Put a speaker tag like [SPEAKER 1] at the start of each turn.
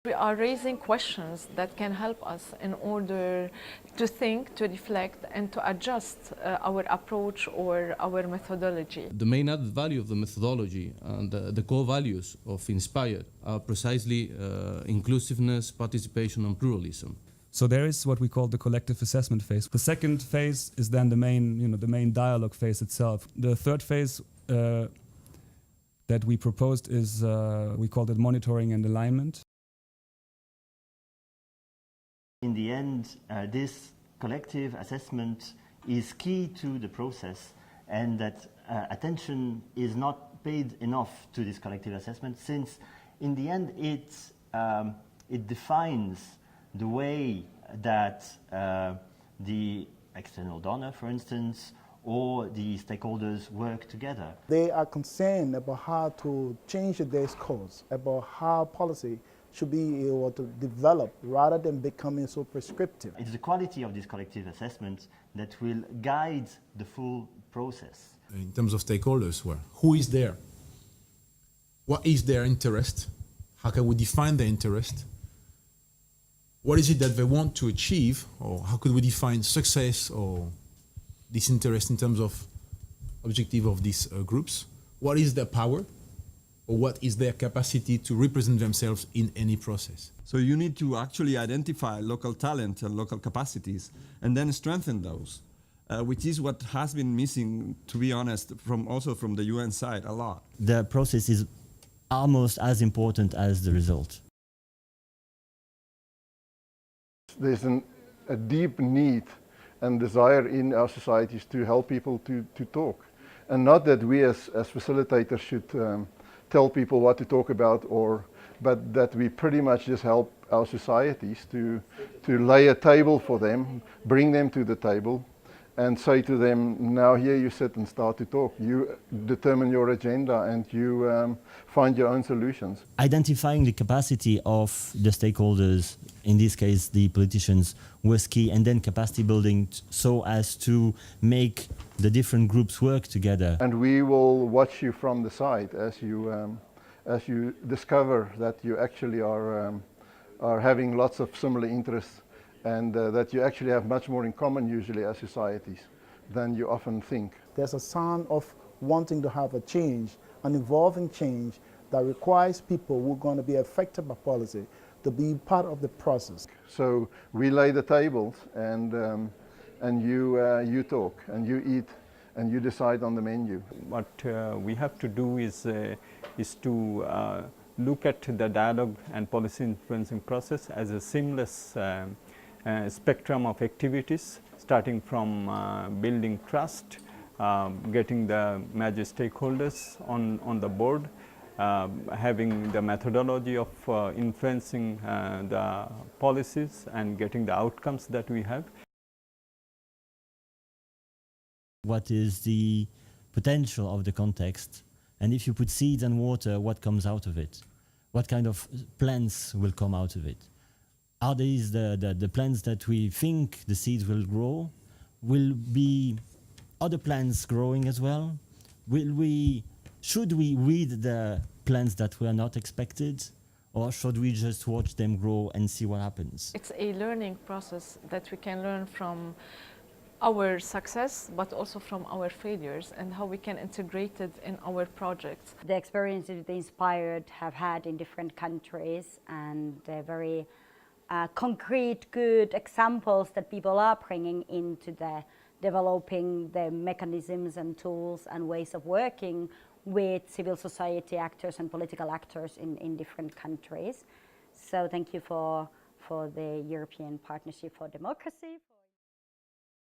[SPEAKER 1] We are raising questions that can help us in order to think, to reflect, and to adjust our approach or our methodology.
[SPEAKER 2] The main added value of the methodology and the core values of INSPIRED are precisely inclusiveness, participation, and pluralism.
[SPEAKER 3] So there is what we call the collective assessment phase. The second phase is then the main dialogue phase itself. The third phase that we proposed is, we called it monitoring and alignment.
[SPEAKER 4] In the end, this collective assessment is key to the process, and that attention is not paid enough to this collective assessment, since in the end it defines the way that the external donor, for instance, or the stakeholders work together.
[SPEAKER 5] They are concerned about how to change their course, about how policy should be able to develop rather than becoming so prescriptive.
[SPEAKER 4] It's the quality of this collective assessment that will guide the full process.
[SPEAKER 6] In terms of stakeholders, who is there? What is their interest? How can we define their interest? What is it that they want to achieve? Or how could we define success or disinterest in terms of objective of these groups? What is their power? Or what is their capacity to represent themselves in any process?
[SPEAKER 7] So you need to actually identify local talent and local capacities and then strengthen those, which is what has been missing, to be honest, also from the UN side a lot.
[SPEAKER 8] The process is almost as important as the result.
[SPEAKER 9] There's a deep need and desire in our societies to help people to talk. And not that we as facilitators should tell people what to talk about, but that we pretty much just help our societies to lay a table for them, bring them to the table, and say to them, now here you sit and start to talk. You determine your agenda and you find your own solutions.
[SPEAKER 8] Identifying the capacity of the stakeholders, in this case the politicians, was key, and then capacity building so as to make the different groups work together.
[SPEAKER 9] And we will watch you from the side as you discover that you actually are having lots of similar interests, and that you actually have much more in common usually as societies than you often think.
[SPEAKER 5] There's a sound of wanting to have a change, an evolving change that requires people who are going to be affected by policy to be part of the process.
[SPEAKER 9] So we lay the tables, and you talk and you eat and you decide on the menu.
[SPEAKER 10] What we have to do is to look at the dialogue and policy influencing process as a seamless spectrum of activities, starting from building trust, getting the major stakeholders on the board, having the methodology of influencing the policies and getting the outcomes that we have.
[SPEAKER 8] What is the potential of the context? And if you put seeds and water, what comes out of it? What kind of plants will come out of it? Are these the plants that we think the seeds will grow? Will be other plants growing as well? Should we weed the plants that were not expected? Or should we just watch them grow and see what happens?
[SPEAKER 1] It's a learning process that we can learn from our success, but also from our failures, and how we can integrate it in our projects.
[SPEAKER 11] The experiences the INSPIRED have had in different countries, and they're very concrete, good examples that people are bringing into the developing the mechanisms and tools and ways of working with civil society actors and political actors in different countries. So thank you for the European Partnership for Democracy.